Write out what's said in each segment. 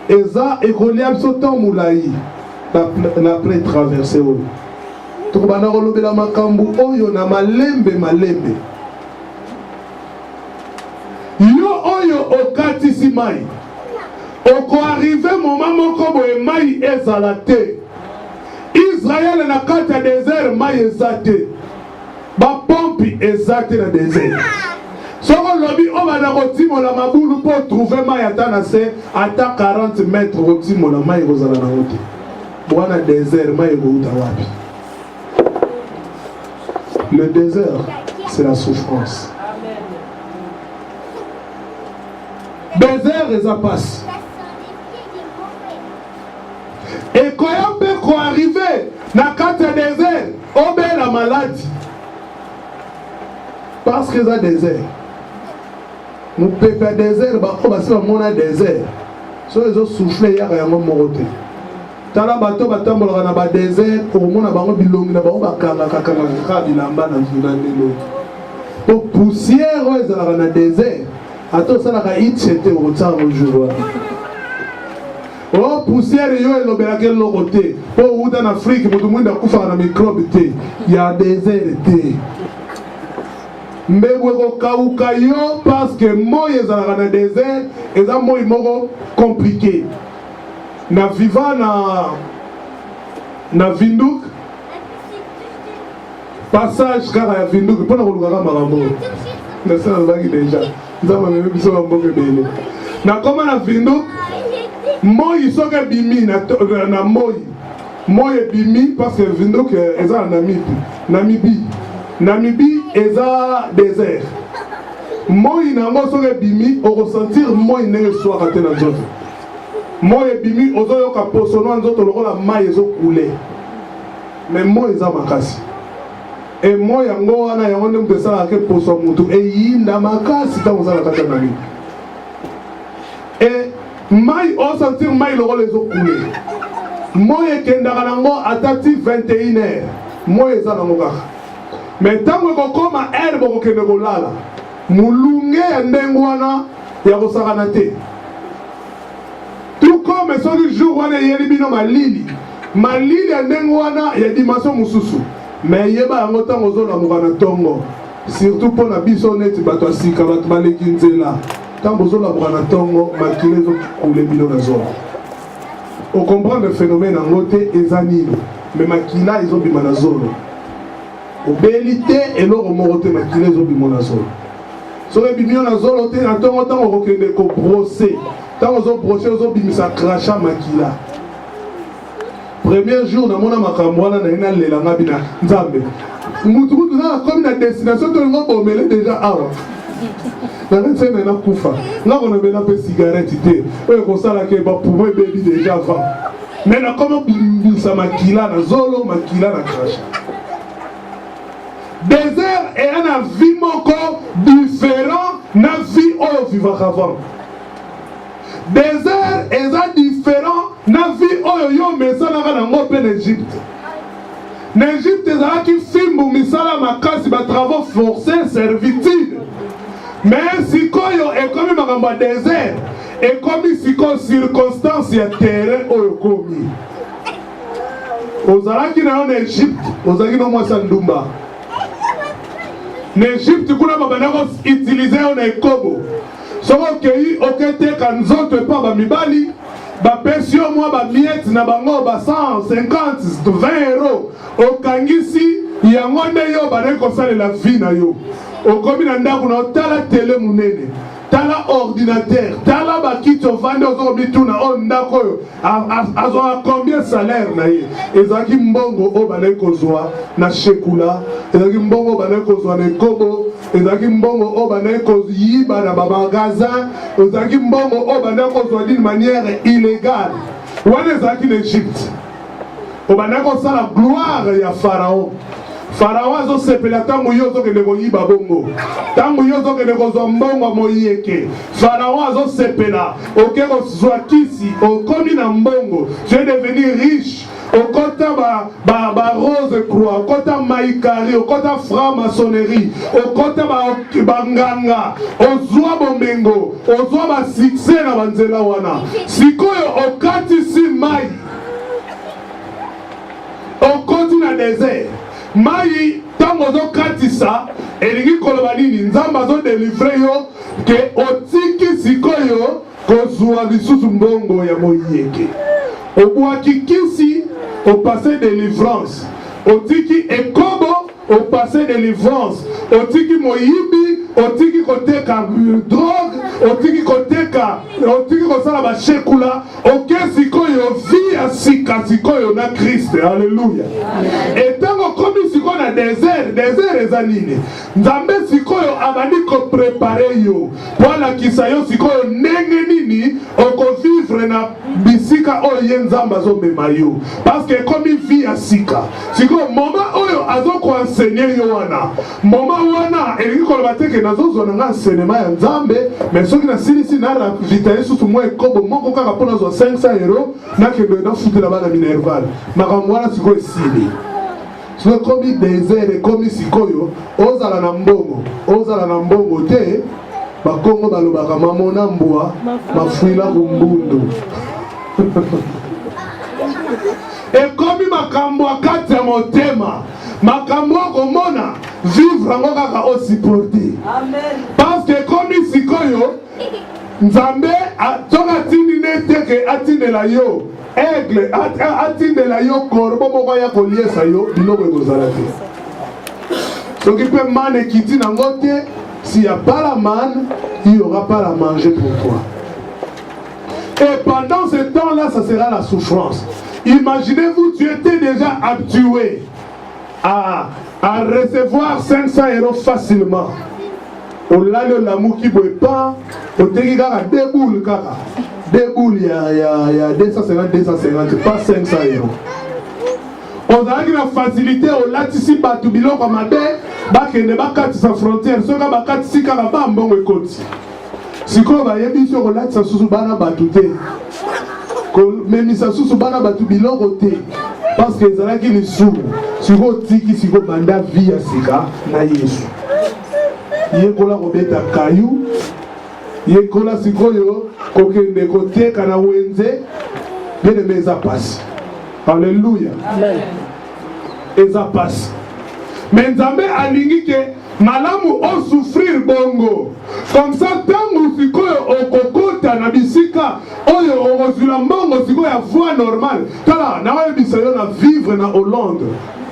eza ekolia biso temps mulai na pré traversé oyo tokobanda kolobela makambo oyo na malembe yo oyo okatisi mai okoarrive moment moko boye mai ezala te Israël na kati ya désert mai eza te bapompi eza te na désert soko lobi obanda kotimola mabulu mpo trouve mai ata na se ata 40 mètres kotimola mai ekozala nango te wana désert mai ekouta wapi? Le désert c'est la souffrance. Désert eza passe ekoya mpe koarrive na kati ya désert obela maladi parce que eza désert mopepe ya désert bako basi bamona désert so ezosouffle yaka yango moko te tala bato batambolaka na badésert okomona bango bilongi na bango bakangaka bilamba na ndelo po poussière oyo ezalaka na désert ata osalaka itche te okotiaka mojour wana o poussière yo elobelaka eloko te po outa na afrique moto mwinda akufaka na microbe te ya désert te mbebo ekokauka yo parce que moi ezalaka na désert eza moi moko compliqué na viva na Vinduk passage kaka ya Vinduk mpona kolukaka makambo nasa nazalaki deja nzambe amemi biso bamboka ebele nakoma na Vinduk moi soki ebimi na moi ebimi parce que Vinduk eza na Namibie eza désert moi nango soki ebimi okosentir moi ndenge eswaka te na nzoto moi ebimi ozoyoka posono nzoto lokola mai ezokule mais moi eza makasi e moi yango wana yango nde moto esalaka ke poso mutu eyinda makasi ntango oza na kati ya nani e mai osentir mai lokola ezokule moi ekendaka nango atati 21h moi eza nango kaka mais ntango ekokoma ere bokokende kolala mulunge ya ndenge wana ya kosakana te tout comme soki jour wana eyeli bino malili ya ndenge wana ya dimension mosusu mais yeba yango ntango ozolamuka na ntongo surtout mpo na biso neti bato ya sika bato baleki nzela ntango ozolamuka na ntongo makila ezokule bino na zolo okomprendre phénomène yango te eza nini mais makila ezobima na zolo obeli te eloko moko te makila ezobima na zolo soki ebimi yo na zolo te na ntongo ntango okokende kobrose ntango ozobrose ozobimisa kracha makila premier jour namona makambo wana naye nalelanga bina nzambe mutukutu na akomi na destination tolingo bomele deja awa nakatiene nakufa nakonabela mpe cigarette te oyo kosalaka bapumo ebebi deja va mais nakomi obimisa makila na zolo makila na kracha désert eya na vie moko différent na vie oyo vivaka avant désert eza différent na vie oyo yo mesalaka nango mpe na Egypte. Na Egypte ezalaki fimbu misala makasi batravaux forcés servitude mais sikoyo ekomi makambo ya désert ekomi sikoyo circonstance ya terrain oyo komi ozalaki na yo na Egypte ozalaki na mwasi ya ndumba na Egypte kuna babandako utilize yo na ekobo soko okei oketeka nzoto epa bamibali bapesi yo mwa bamiete na bango ba 150 20 euros okangisi yango nde yo banayi kosalela vie na yo okomi na ndako na otala tele munene tala ordinateur tala bakiti ovandi ozokomituna oyo ndako oyo azwaka combien salaire na ye ezalaki mbongo oyo banayi kozwa na shekula ezalaki mbongo oyo banayi kozwa na ekobo ezalaki mbongo oyo banayi koyiba na bamagazin ezalaki mbongo oyo banayi kozwa d'une manière illégale wana ezalaki na Egypte oyo banayi kosala gloire ya Pharaon Pharaon azosepela ntango yo ozokende koyiba bongo ntango yo ozokende kozwa mbongo moyeke Pharaon azosepela oke kozwa kisi okomi na mbongo tu es devenu riche okota ba rose croix, okota maïkari, okota franc-maçonnerie, okota ba nganga, ozwa bombengo, ozwa ba succès na banzela wana. Sikoyo okati si mai. Okoti na désert. Mai tango okatisa, elingi koloba nini? Nzambe azo délivrer yo ke otiki sikoyo kozwa lisusu mbongo ya moyeke. Obwaki kisi au passé délivrance. Otiki ekobo au passé délivrance. Otiki moyibi, otiki koteka drogue, otiki kosala ba shekula, oke sikoyo via sika sikoyo na Christ. Alléluia. Et tango komi sikoyo na désert ezanini. Nzambe sikoyo abandi ko préparer yo. Wala kisayo sikoyo ndenge nini oko vivre na bisika oyo nzambe azomema yo. Parce que komi via sika. Sikoyo moma oyo azoko enseigner yo wana. Moma wana elingi koloba teke nazozo na enseignement ya nzambe, mais soki na silisi na la vita yesu tumwe kobo moko kaka pona zo 500 € na kendo na futi la bana minerval. Makambo wana sikoyo esili. Sikoyo komi désert komi sikoyo ozala na mbongo te bakongo balobaka mamona mbwa mafuila kumbundu. Ekomi makambo akati ya motema. Makambo komona vivre ngo kaka o supporter. Amen. Parce que komi sikoyo nzambe atoka tindi neteke atindela yo aigle atindela yo korbo moko ya koliesa yo biloko ekozala te. Soki pe man ekiti nango te, s'il n'y a pas la manne, il n'y aura pas la manger pour toi. Et pendant ce temps-là, ça sera la souffrance. Imaginez-vous, tu étais déjà habitué à recevoir 500 € facilement. Au lalo l'amour qui ne pas, au teki kaka deux boules kaka. Deux boules, il y a 250, pas 500 €. On a eu la facilité au latisi batubilo comme abe, bakende bakati sa frontière, soka bakati si kaka ba mbongo ekoti. Siko ba yebi so ko latisa susu bana batute. Ko memisa susu bana batubilo kote. Parce que ezalaki lisumu. Siko tiki siko banda via sika na Yesu. Yekola kobeta kayu. Yekola sikoyo kokende koteka na wenze. Bene meza passe. Alléluia. Amen. Eza passe. Mais Nzambe alingi ke malamu o souffrir bongo. Comme ça tango sikoyo okokota na bisika oyo okozula mbongo sikoyo ya voie normale. Tala na oyo bisayo na vivre na Hollande.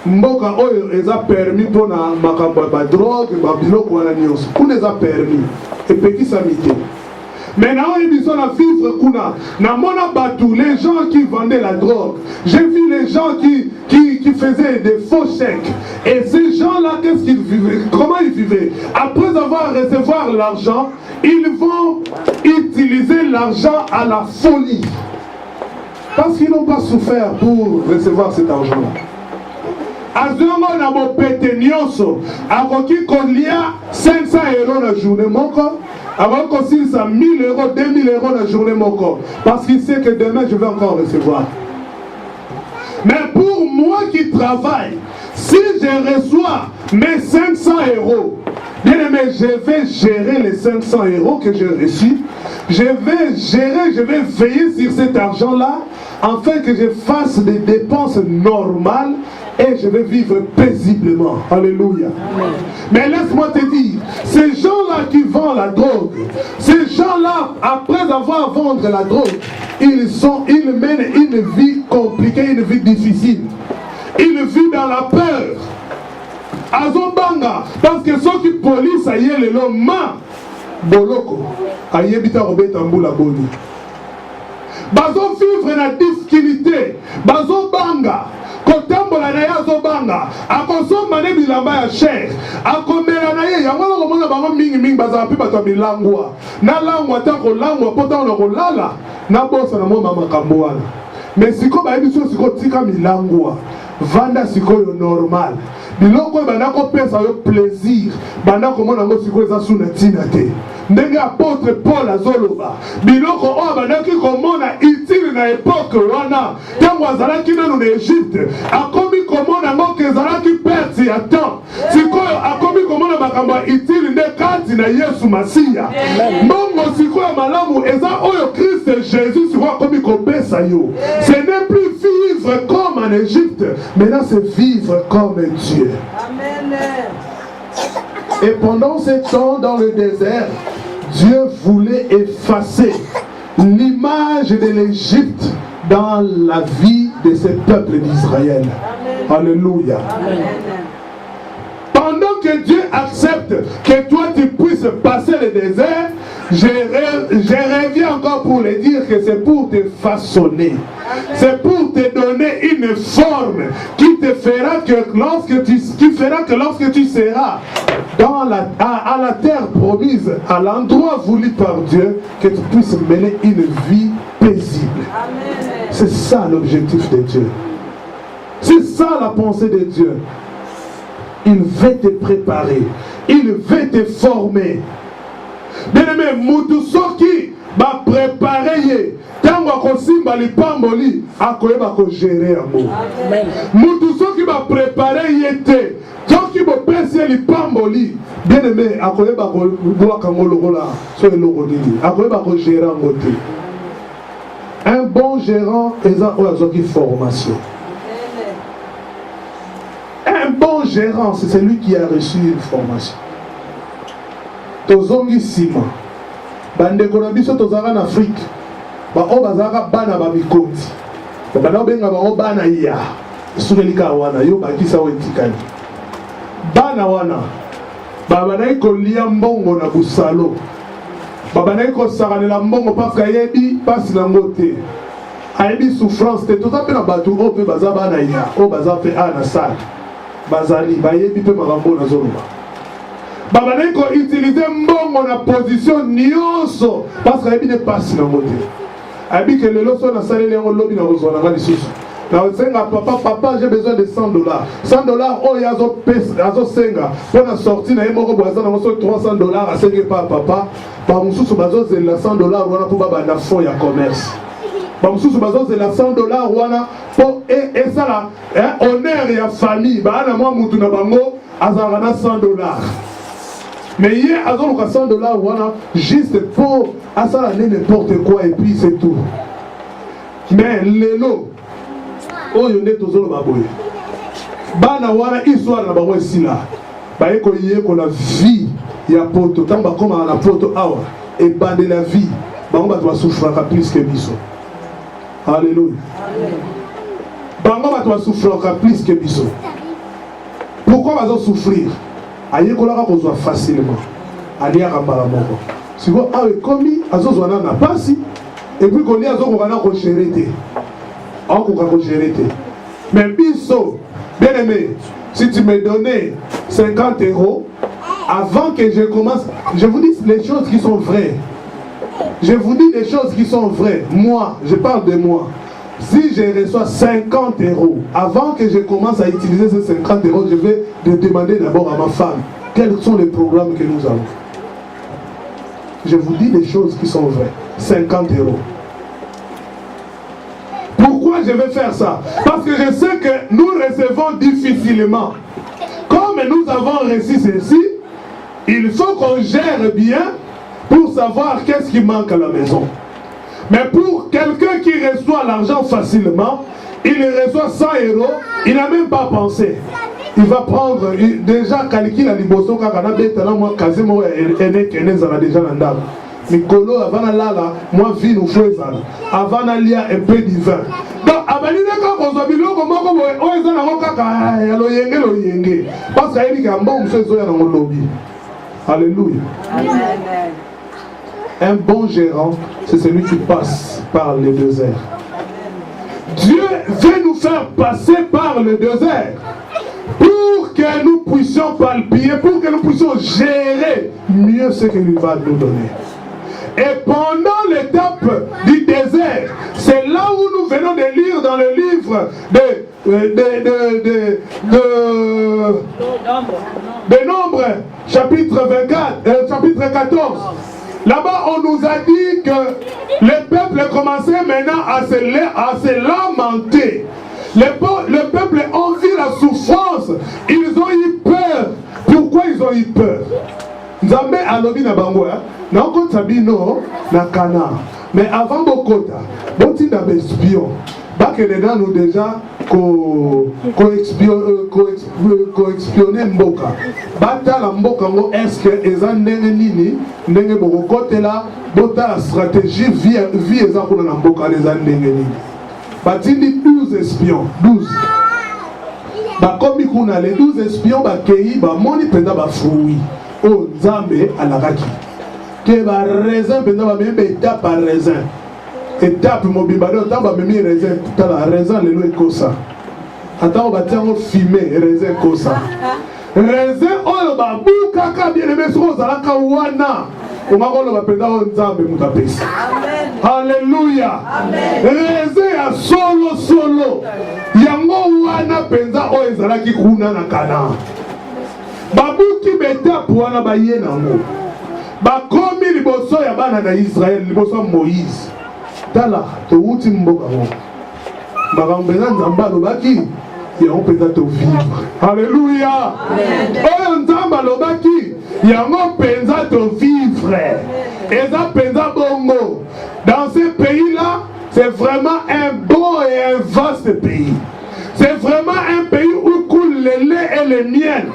Mboka oyo eza permis pour na makambo ba drogue ba biloko wana nyonso. Kuna eza permis. Epekisa mite. Mais now, ils sont à vivre kuna. Na mona batou, les gens qui vendaient la drogue. J'ai vu les gens qui faisaient des faux chèques. Et ces gens-là, qu'est-ce qu'ils vivaient? Comment ils vivaient? Après avoir recevoir l'argent, ils vont utiliser l'argent à la folie. Parce qu'ils n'ont pas souffert pour recevoir cet argent-là. Azongo na bo pete nyonso akoki kolia 500 € la journée moko akoki ça 1000 €, 2000 € la journée moko parce qu'il sait que demain je vais encore recevoir. Mais pour moi qui travaille, si je reçois mes 500 €, bien aimé, je vais gérer les 500 € que j'ai reçus. Je vais gérer, je vais veiller sur cet argent-là afin que je fasse des dépenses normales et je vais vivre paisiblement. Alléluia. Amen. Mais laisse-moi te dire, ces gens-là qui vendent la drogue, ces gens-là, après avoir vendu la drogue, ils mènent une vie compliquée, une vie difficile. Ils vivent dans la peur. Azobanga, parce que ceux qui police a yé le loma, boloko, a yé bita robeta mboula boni. Bazo vivre na difficulté, bazo banga, kotambola na ya zobanga, akosomba ne bilamba ya cher, akomela na ye, yango na komona bango mingi bazala pe bato bilangwa, na langwa ta ko langwa pota na ko lala, na bosa na mo mama kamboana. Mais siko ba yebi so siko tika milangwa, vanda sikoyo normal. Biloko bandako pesa yo plaisir, bandako mona ngo siko eza suna tina te. Ndenge apôtre Paul azoloba, biloko o bandaki komona utile na époque wana tango azalaki nanu na Égypte akomi komona ngo ezalaki perte ya temps sikoyo akomi komona makambo utile nde kati na Yesu Masiya mbongo sikoyo malamu eza oyo Christ Jésus sikoyo akomi kopesa yo. Ce n'est plus vivre comme en Égypte, maintenant c'est vivre comme Dieu. Amen. Et pendant ce temps dans le désert, Dieu voulait effacer l'image de l'Égypte dans la vie de ce peuple d'Israël. Alléluia. Amen. Pendant que Dieu accepte que toi tu puisses passer le désert, je reviens encore pour le dire que c'est pour te façonner. C'est pour te donner une forme qui te fera que lorsque tu seras dans à la terre promise, à l'endroit voulu par Dieu, que tu puisses mener une vie paisible. C'est ça l'objectif de Dieu. C'est ça la pensée de Dieu. Il veut te préparer. Il veut te former. Bien-aimé, mutu soki ba préparer tango akosimba lipamboli akoyeba ko gérer yango. Mutu soki ba préparer yete soki bo pesi lipamboli bien-aimé akoyeba ko boa kango lokola so eloko nini akoyeba ko gérer yango te. Un bon gérant eza oyo azoki formation. Un bon gérant, c'est celui qui a reçu une formation. Tozongi sima. Bandeko na biso tozaka na Afrique. Ba o bazaka bana ba mikonzi. Bana benga ba o bana ya. Sunelika wana yo bakisa wetikani. Bana wana. Baba na ko lia mbongo na busalo. Baba na ko sakanela mbongo parce que yebi passe na ngote. Ayebi souffrance te tozape na batu o pe baza bana ya. O baza pe ana sala. Bazali bayebi pe makambo na zoloba baba neko utiliser mbongo na position nyonso parce que ayebi ne passe na mote ayebi que lelo so na salele ngo lobi na ozona nga lisusu na senga papa j'ai besoin de $100 $100 oyo azo senga pour na sortie na yemo ko boza na so $300 asengi pa papa ba mususu bazo zela $100 wana pour baba na fond ya commerce. Bamususu bazozela $100 wana po esala honneur ya famille baana mwa mutu na bango azalaka na $100 mais ye azoluka $100 wana juste pour asala n'importe quoi et puis c'est tout. Mais lelo oyo nde tozoloba boye bana wana histoire na bango esila baye koyekola vie ya poto ntango bakoma na poto awa ebande la vie bango bato basouffraka plus que biso. Alléluia. Bango va souffrir plus que biso. Pourquoi va souffrir? Aïe kolaka kozwa facilement. Ali akambala moko. Si vous avez commis azozwana na pasi et puis koli azokokana ko gérer. Ko gérer. Mais biso, bien aimé, si tu me donnais 50 € avant que je commence, je vous dis les choses qui sont vraies. Je vous dis des choses qui sont vraies. Moi, je parle de moi. Si je reçois 50 €, avant que je commence à utiliser ces 50 €, je vais demander d'abord à ma femme quels sont les programmes que nous avons. Je vous dis des choses qui sont vraies. 50 €. Pourquoi je vais faire ça? Parce que je sais que nous recevons difficilement. Comme nous avons reçu ceci, il faut qu'on gère bien pour savoir qu'est-ce qui manque à la maison. Mais pour quelqu'un qui reçoit l'argent facilement, il reçoit 100 €, il n'a même pas pensé. Il va prendre, déjà calcul à liboso kakana betala moi quasiment ene déjà nanda. Mikolo avant lala, moi vie nous faisons. Avant lia un peu de vin. Donc abalina ka kozobilo ko moko o ezana ko kaka ya lo yenge. Parce que il y a bon monsieur zoya na lobby. Alléluia. Amen. Un bon gérant, c'est celui qui passe par le désert. Dieu veut nous faire passer par le désert pour que nous puissions palpiller, pour que nous puissions gérer mieux ce qu'il va nous donner. Et pendant l'étape du désert, c'est là où nous venons de lire dans le livre de Nombres, chapitre 14. Là-bas, on nous a dit que le peuple commençait maintenant à se lamenter. Le peuple a vu la souffrance. Ils ont eu peur. Pourquoi ils ont eu peur? Nzambe alobi na bango na okota bino na Kana. Mais avant bokota, botinda ba espion. Bakene nanu déjà ko expionner mboka. Batala mboka ngo est-ce que eza ndenge nini ndenge bokotela bota stratégie vie eza kuna na mboka eza ndenge nini. Batindi 12 espions, 12. Bakomi kuna les 12 espions bakei bamoni penza bafuwi. Oh Nzambe alakaki. Que ba raisin penza ba membe étape par raisin. Étape mobimba do tamba memi raisin tala raisin lelo ekosa. Attends ba tiango fumé raisin kosa. Raisin oyo ba buka ka bien aimé so zalaka wana. Ongakolo ba penza o Nzambe mutapesa. Alléluia. Raisin ya solo. Yango wana penza o ezalaki kuna na Kana. Babuki betape wana baye nango. Bakomi liboso ya bana na Israël, liboso Moïse. Tala, to uti mboka mo. Makambo eza Nzambe alobaki, yango penza to vivre. Alléluia. Oyo Nzambe alobaki, yango penza to vivre. Eza penza bongo. Dans ce pays-là, c'est vraiment un beau et un vaste pays. C'est vraiment un pays où coule le lait et le miel.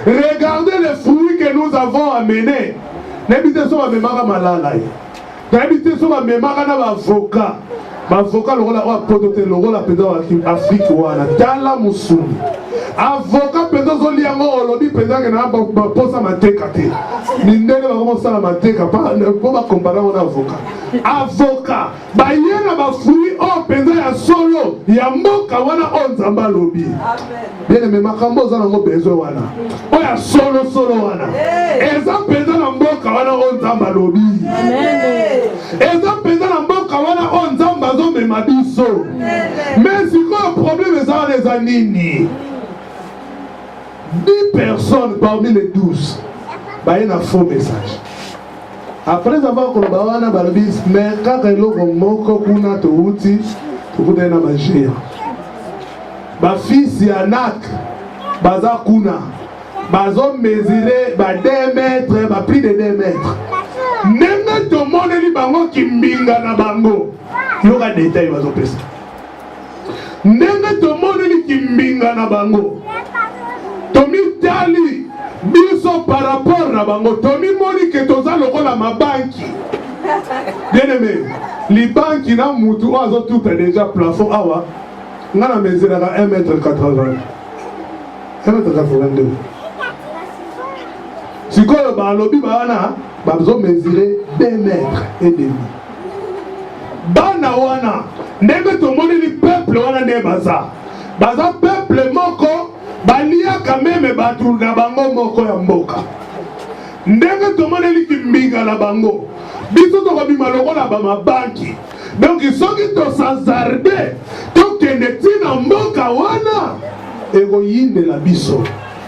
Regardez les fruits que nous avons amenés. N'habitez sur ma mémoire malala. N'habitez sur ma mémoire na avocat. Avocat le rôle à pototer le rôle à pédant Afrique wana. Tala musuni. Avocat pédant zoliango olobi pédant que na posa mateka te. Nindele va commencer à mateka pas va comparer mon avocat. Avocat. Ba yena ba fruit o pédant ya solo ya mboka wana on Nzambe lobi. Bien aimé makambo za nango besoin wana. O ya solo wana. Eza pédant na mboka wana on Nzambe lobi. Amen. Eza pédant na mboka wana on Nzambe zo me mabiso. Mais si quoi le problème est les anini. 10 personnes parmi les 12 bah il y a un faux message. Après avoir collaboré balbis mais quand il a moko kuna to uti to kuna na magia ba fils Yanak baza kuna bazo mesurer ba 2 mètres ba plus de 2 mètres nenge to moneli bango kimbinga na bango yoka détail bazo pesa nenge to moneli kimbinga na bango Tomi tali biso par rapport na bango Tomi moni ke toza lokola ma banki. Bien aimé, les banques na mutu ozo tout déjà plafond awa. Ngana mesurera 1m80. 1m82. Sikoyo ba lobi bana ba besoin mesurer 2 mètres et demi. Bana wana ndenge to moni li peuple wana ne baza. Baza peuple moko balia quand même batu na bango moko ya mboka ndenge tomoneli kimbinga na bango biso tokobima lokola bamabanki donc soki tosazarde tokende tina mboka wana ekoyindela biso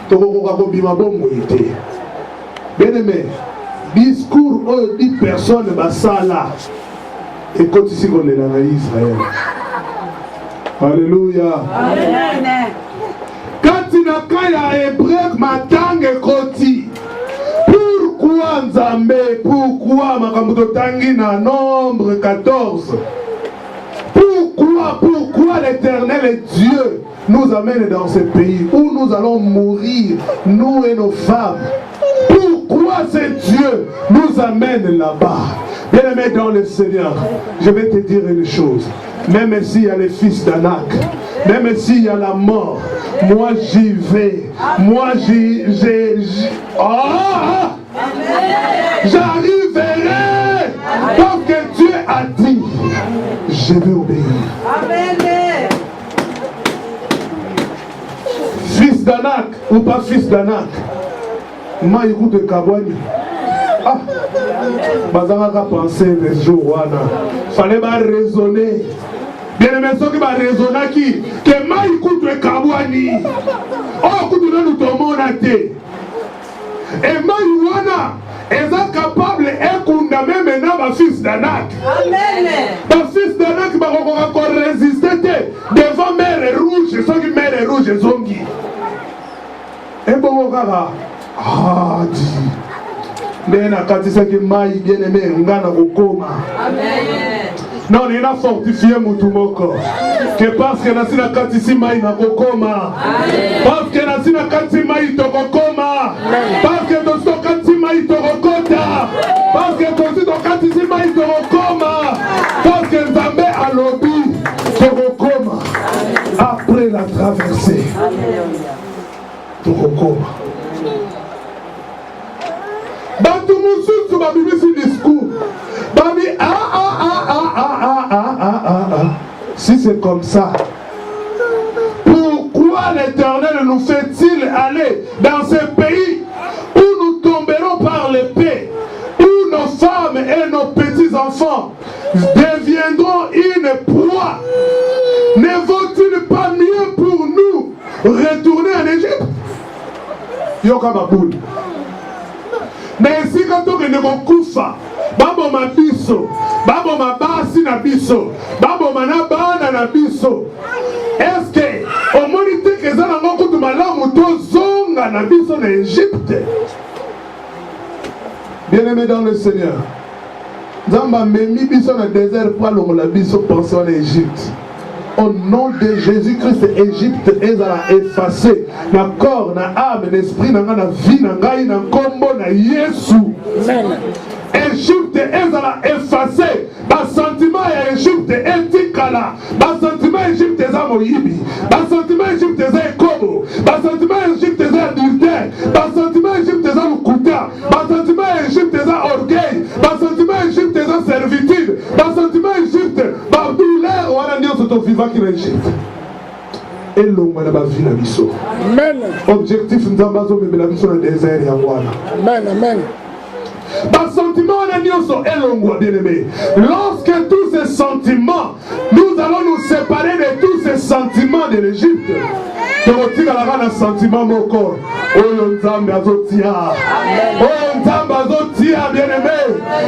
tokokoka kobima bongo ete bien-aimé discours oyo 10 personnes basala ekotisi kolela na Israël. Alléluia. Amen. Katinaka ya hébreu matange koti. Pourquoi Nzambe? Pourquoi makambo tangi na Nombre 14? Pourquoi l'Éternel Dieu nous amène dans ce pays où nous allons mourir, nous et nos femmes? Pourquoi ce Dieu nous amène là-bas? Bien-aimé dans le Seigneur, je vais te dire une chose. Même s'il y a les fils d'Anak, même s'il y a la mort, moi j'y vais. Moi j'arriverai. Parce que Dieu a dit, je vais obéir. Amen. Fils d'Anak ou pas fils d'Anak, moi écoute Kabouani. Ah, bazanga penser les jours wana. Fallait pas raisonner. Bien aimé ceux qui va raisonner qui que mai écoute Kabouani. Oh écoute nous tomons na té. Et mai wana Ils sont capables de même maintenant ma fils d'Anak. Ma fils d'Anak va résister devant mer rouge. Ceux qui mer rouge, zongi. Et bon, ah, dit. Mais na katisa ki mai bien aimé ngana kokoma. Amen. Non, il a fortifié Moutoumoko. Que parce que Nasina Katisi Maï na kokoma. Parce que Nasina Katisi Maï to kokoma. Parce que Dosto Katisi Maï to kokota. Parce que Dosto Katisi Maï to kokoma. Parce que Nzambe a lobby to kokoma. Après la traversée. To kokoma. Bantu Moussou va vivre ce discours. Babi, si c'est comme ça, pourquoi l'Éternel nous fait-il aller dans ce pays où nous tomberons par l'épée, où nos femmes et nos petits-enfants deviendront une proie? Ne vaut-il pas mieux pour nous retourner en Égypte? Yokababoul. Mais si quand on est kufa, babo mabiso, babo mabasi na biso, babo manabana na biso. Est-ce que au monite que ça n'a pas de malamu to zonga na biso en Égypte? Bien-aimé dans le Seigneur, Zamba memi biso na désert pour la biso penser en Égypte. Au nom de Jésus-Christ, Égypte est effacée. Na corps, na âme, l'esprit, na vie, na ngai, na kombo, na Yesu. Égypte est effacée. Bas sentiment Égypte est tikala. Bas sentiment Égypte est moyibi. Bas sentiment Égypte est kobo. Bas sentiment Égypte est adultère. Bas sentiment Égypte est lukuta. Bas sentiment Égypte est orgueil. Bas sentiment Égypte est servitude. Bas sentiment Égypte, bas douleur, ou à l'année de vivant qui est Égypte. Et l'homme n'a pas vu la mission. Amen. Objectif, nous avons mis la mission dans le désert. Amen. Amen. Par sentiment, bien aimé. Lorsque tous ces sentiments, nous allons nous séparer de tous ces sentiments de l'Égypte. Que vous avez un sentiment mon corps. Oh, Nzambe azotia. Oh, Nzambe azotia, bien aimé.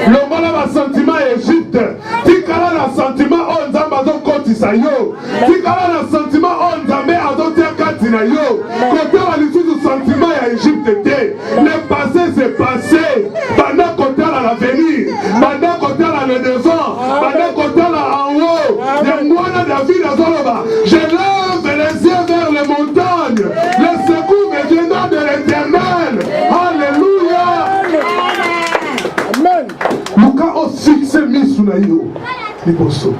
Le monde a un sentiment Égypte. Tikala un sentiment, oh, Nzambe azokotisa yo. Tikala un sentiment, oh, Nzambe azotia katina yo. Côté à l'issue du sentiment à Égypte. Le passé, c'est passé. Pendant qu'on t'a à l'avenir, pendant qu'on t'a à le devant, pendant qu'on t'a en haut, je lève les yeux vers les montagnes. Le secours me viendra de l'Éternel. Alléluia. Amen. Luka a fixé mis na yo liboso.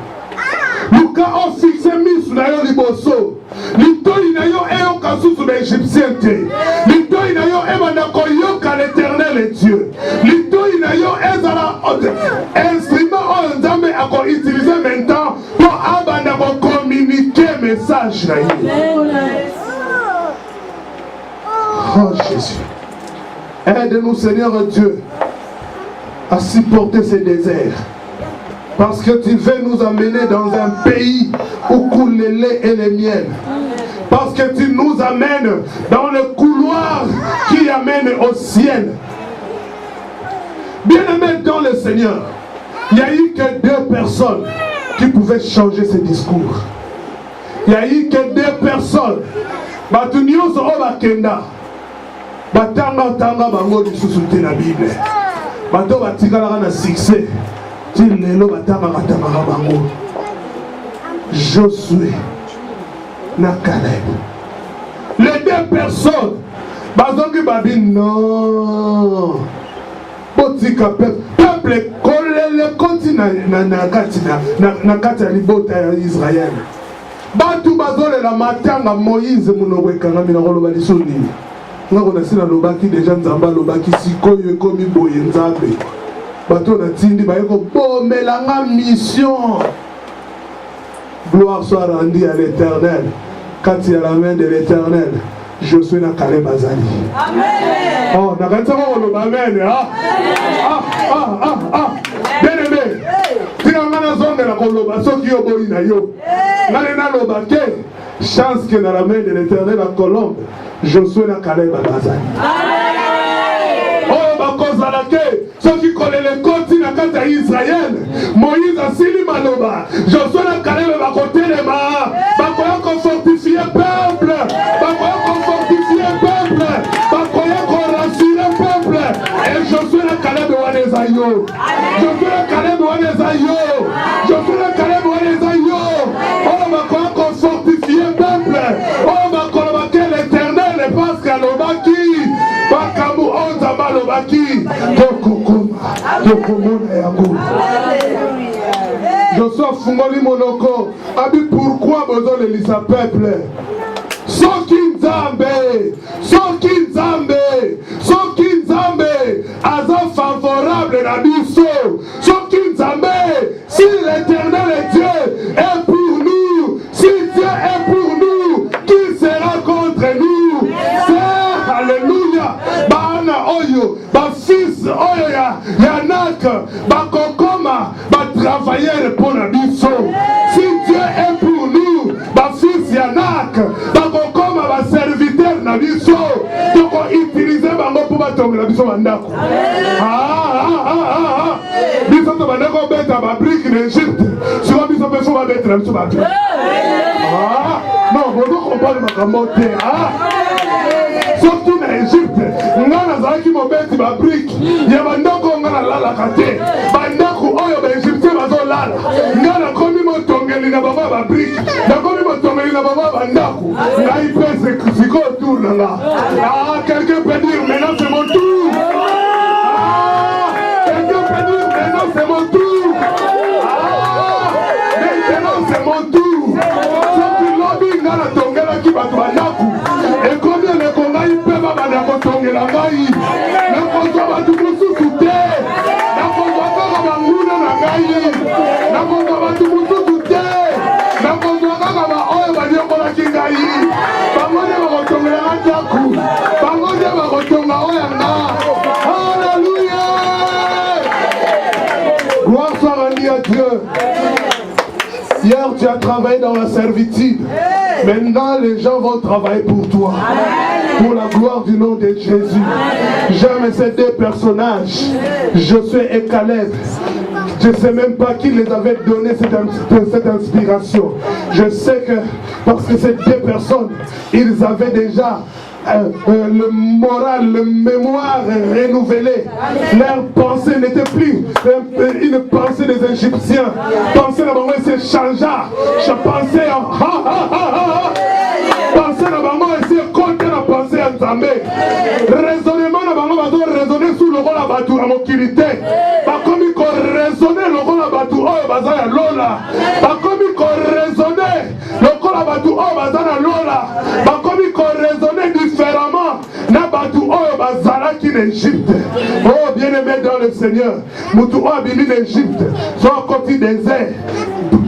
Luka a fixé mis na yo liboso. L'itoi na yo e o kasusu na Égyptien te. L'itoi na yo e mandako yoka l'Éternel est Dieu. L'itoi na yo ezala instrument o Nzambe ako utiliser maintenant pour abanda ko communiquer message na yo. Oh Jésus, aide-nous Seigneur Dieu à supporter ces déserts. Parce que tu veux nous amener dans un pays où coule le lait et le miel. Parce que tu nous amènes dans le couloir qui amène au ciel. Bien-aimés dans le Seigneur, il n'y a eu que 2 personnes qui pouvaient changer ce discours. Il n'y a eu que 2 personnes. Batunio so obakenda. Batanga tanga bango lisusu te na Bible. Bato batikala na succès. Josué na Caleb. Les 2 personnes, bazongi babi non. Potika peuple le continent na katina libota ya Israël. Batu bazole la matanga Moïse munobwe kanga mina koloba lisoni. Ngako na sina lobaki déjà Nzamba lobaki sikoyo ekomi boye Nzambe. Bateau na tindi bayeko bomelanga mission. Gloire soit rendue à l'Éternel. Quand il y a la main de l'Éternel, je suis dans Caleb Azali. Amen. Oh, amen. Bien aimé. Si on a zone de la Koloba, ceux qui ont beau na yo. Nalena lobake. Chance que dans la main de l'Éternel la colombe, je suis dans Caleb Azali. Oh, bakozalake. kati ya Israël. Moïse asili maloba. Josué na Caleb bakotelema. Bakoya kofortifier peuple. Bakoya kofortifier peuple. Bakoya korassurer peuple. Et Josué na Caleb wana eza yo. Josué na Caleb wana eza yo. Josué na Caleb wana eza yo. Oh bakoya kofortifier peuple. Oh bakoloba ke l'Éternel parce qu'alobaki. Bakamu onza balobaki. Tokomona yango. Josué fungoli monoko. Abi pourquoi besoin de lisa peuple? Soki Nzambe aza favorable na biso. Soki Nzambe, si l'Éternel est Dieu est pour nous, si Dieu est pour nous, qui sera contre nous? C'est alléluia. Bana oyo, ba fils oyo ya nak, ba kokoma, ba travailleur pour la biso. Si Dieu est pour nous, ba fils ya nak, ba kokoma, ba serviteur na biso. Donc utiliser bango pour batongela biso bandako. Biso to bandako beta ba brique en Égypte. Sur biso pe fo ba beta biso ba brique. Non, vous comprenez ma camote. Surtout en Égypte, ngana zaki mobeti ba brique. Ya bandako ngana lala kate. Bandako oyo ba Égyptien bazo lala. Ngana komi motongeli na baba ba brique. Na komi motongeli na baba bandako. Ngai pese siko tour là. Quelqu'un peut dire maintenant c'est mon tour. Quelqu'un peut dire maintenant c'est mon tour. Maintenant c'est mon tour. Soki lobi ngana tongela ki batu bandako. Et combien de kongai peba bandako tongela ngai. Na konzo batu mususu te. Na konzo kaka banguna na ngai. Na konzo batu mususu te. Na konzo kaka ba oyo banyokola ki ngai. Bangone bakotongela ngatako. Bangone bakotonga oyo nga. Alléluia. Gloire soit rendue à Dieu. Hier, tu as travaillé dans la servitude. Maintenant, les gens vont travailler pour toi. Pour la gloire du nom de Jésus. J'aime ces deux personnages, Josué et Caleb. Je ne sais même pas qui les avait donné cette inspiration. Je sais que, parce que ces deux personnes, ils avaient déjà le moral, le mémoire renouvelé. Leur pensée n'était plus une pensée des Égyptiens. Pensée dans le c'est changea. Je pensais en pensée dans le c'est contre la pensée en Zambé. Raisonnement dans le raisonner sous le rôle à Batou à mon kilité. Pas comme il raisonner le rôle à Batou oh bazaya Lola. Pas comme il raisonner le rôle à Batou oh bazana Lola. Pas comme il raisonner différemment na Batou oh bazala qui l'Égypte. Oh bien-aimé dans le Seigneur. Moutou oh abimi l'Égypte. Soit côté désert.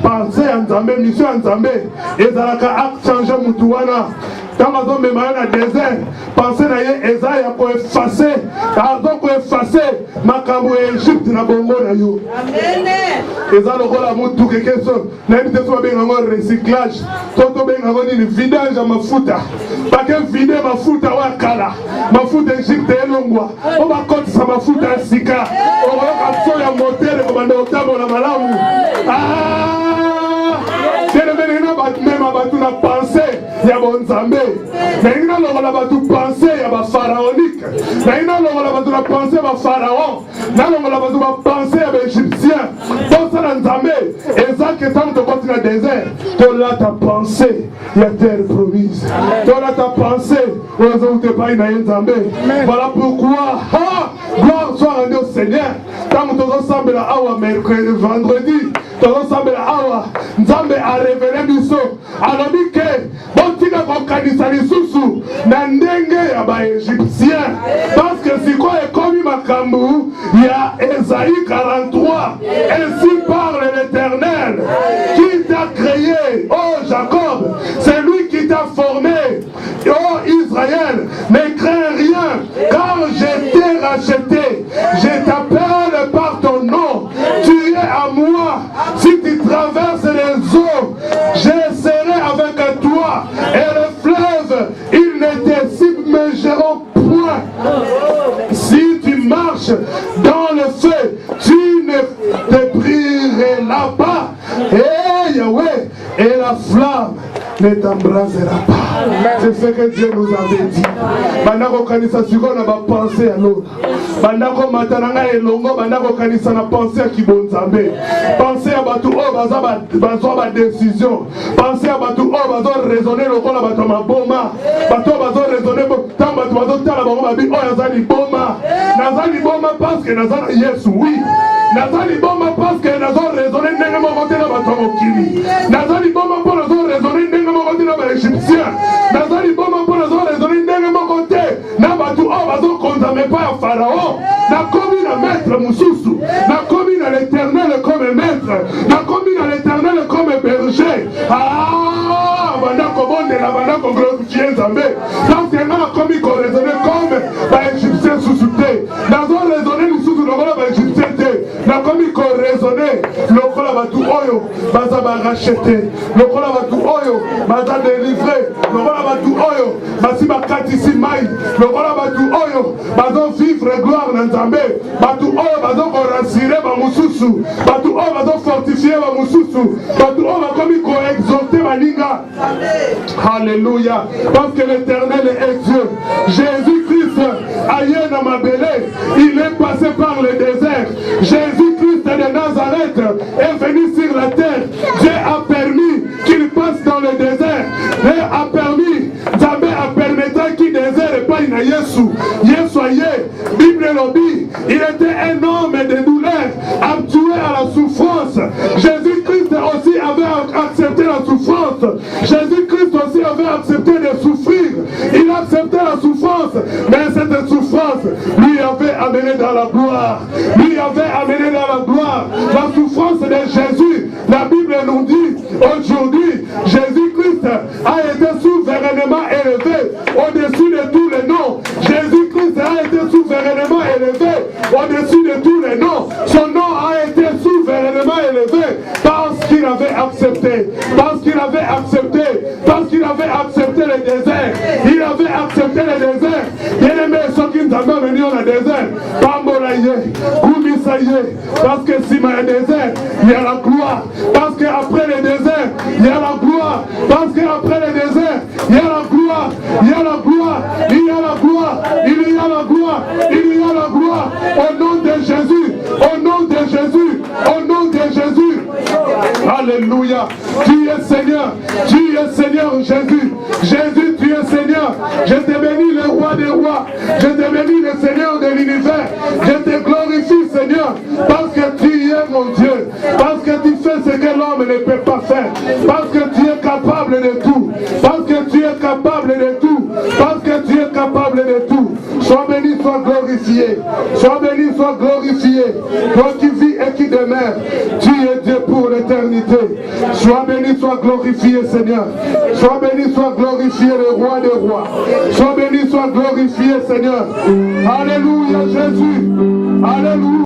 Pensez en Zambé, mission en Zambé. Et Zalaka a changé Moutouana. Quand on me met dans le désert, pensez à Esaïe pour effacer, pour effacer Makambo et Égypte na bongo na yo. Amen. Esaïe le rôle à Moutou quelque chose. N'habitez pas bien un recyclage. Toto bien un vidage à ma fouta. Pas que vider ma fouta ou kala. Ma fouta Égypte et longwa. On va compter ça ma fouta sika. On va capter la montée de commander au table na malamu. C'est le même abattu na pensée. Il y a bon Zambé. Mais il y a le pensée, il y a pharaonique. Mais il y a le pensée, il y a pharaon. Il y a le pensée, il y a égyptien. Donc ça dans Zambé. Et ça qui est en train de continuer le désert. Donc là ta pensée, il y a terre promise. Donc là ta pensée, on ne sait pas une Zambé. Voilà pourquoi, gloire soit rendue au Seigneur. Quand nous ensemble là, mercredi, vendredi, nous ensemble là, Nzambe a révélé biso. Alors dit que bon tika kokanisa lisusu na ndenge ya ba égyptien parce que si quoi est comme makambu il y a Ésaïe 43 ainsi parle l'Éternel qui t'a créé oh Jacob c'est lui qui t'a formé oh Israël ne crains rien car je t'ai racheté je t'appelle par ton nom tu es à moi si tu traverses les eaux je serai avec toi et le fleuve ils ne te submergeront point si tu marches dans le feu tu ne et la flamme ne t'embrasera pas. C'est ce que Dieu nous avait dit. Bandako kanisa siko na ba pensée à l'autre. Bandako matananga elongo bandako kanisa na pensée à kibonzambe. Pensez à batu o bazo ba décision. Pensez à batu o bazo raisonner lokola batu maboma. Batu bazo raisonner tant batu bazo tala bango babi o yazali boma. Nazali boma parce que nazali Yesu oui. Nazali boma parce que nazo raisonner ndenge moko te na batu mokili. Nazali boma pour nazo raisonner ndenge moko te na ba égyptien. Nazali boma pour nazo raisonner ndenge moko te na batu o bazo condamner pas Pharaon. Na komi na maître mususu. Na komi na l'Éternel comme maître. Na komi na l'Éternel comme berger. Ah, bandako bonde la bandako glorifier Nzambe. Donc c'est là komi ko raisonner comme ba égyptien sous-souté. Nazo raisonner sous lokola ba égyptien te. Na komi ko raisonner lokola batu oyo baza ba racheter. Lokola batu oyo baza délivrer. Lokola batu oyo basi bakatisi mai. Lokola batu oyo bazo vivre gloire na Nzambe. Batu oyo bazo ko rassurer ba mususu. Batu oyo bazo fortifier ba mususu. Batu oyo bakomi ko exalter balinga. Alléluia. Parce que l'Éternel est Dieu. Jésus-Christ aïe na mabele. Il est passé par le désert. Jésus-Christ de Nazareth est venu sur la terre. Dieu a permis qu'il passe dans le désert. Dieu a permis, Nzambe a permis qu'il désert et pas une Yesu. Yesu aïe, Bible lobby, il était un homme de douleur, habitué à la souffrance. Jésus-Christ aussi avait accepté la souffrance. Jésus-Christ aussi avait accepté de souffrir. Il a accepté la souffrance, mais cette souffrance lui avait amené dans la gloire. Lui avait amené dans la gloire. La souffrance de Jésus, la Bible nous dit aujourd'hui, Jésus-Christ a été souverainement élevé au-dessus de tous les noms. Jésus-Christ a été souverainement élevé au-dessus de tous les noms. Son nom a été souverainement élevé parce qu'il avait accepté. Parce qu'il avait accepté. Parce qu'il avait accepté le désert. Il avait accepté le désert. Bien aimé, ceux qui nous ont venus au désert. Pambolaye, Koumisaye. Parce que si il y a désert, il y a la gloire. Parce qu'après le désert, il y a la gloire. Parce qu'après le désert, il y a la gloire. Il y a la gloire. Il y a la gloire. Il y a la gloire. Il y a la gloire. Au nom de Jésus. Au nom de Jésus. Au nom de Jésus. Alléluia. Tu es Seigneur. Tu es Seigneur Jésus. Jésus, tu es Seigneur. Je te bénis le roi des rois. Je te bénis le Seigneur de l'univers. Je te glorifie Seigneur. Parce que tu es mon Dieu. Parce que tu fais ce que l'homme ne peut pas faire. Parce que tu es capable de tout. Parce que tu es capable de tout. Parce que tu es capable de tout. Sois béni, sois glorifié. Sois béni, sois glorifié. Toi qui vis et qui demeures, tu es Dieu pour l'éternité. Sois béni, sois glorifié, Seigneur. Sois béni, sois glorifié, le roi des rois. Sois béni, sois glorifié, Seigneur. Alléluia, Jésus. Alléluia.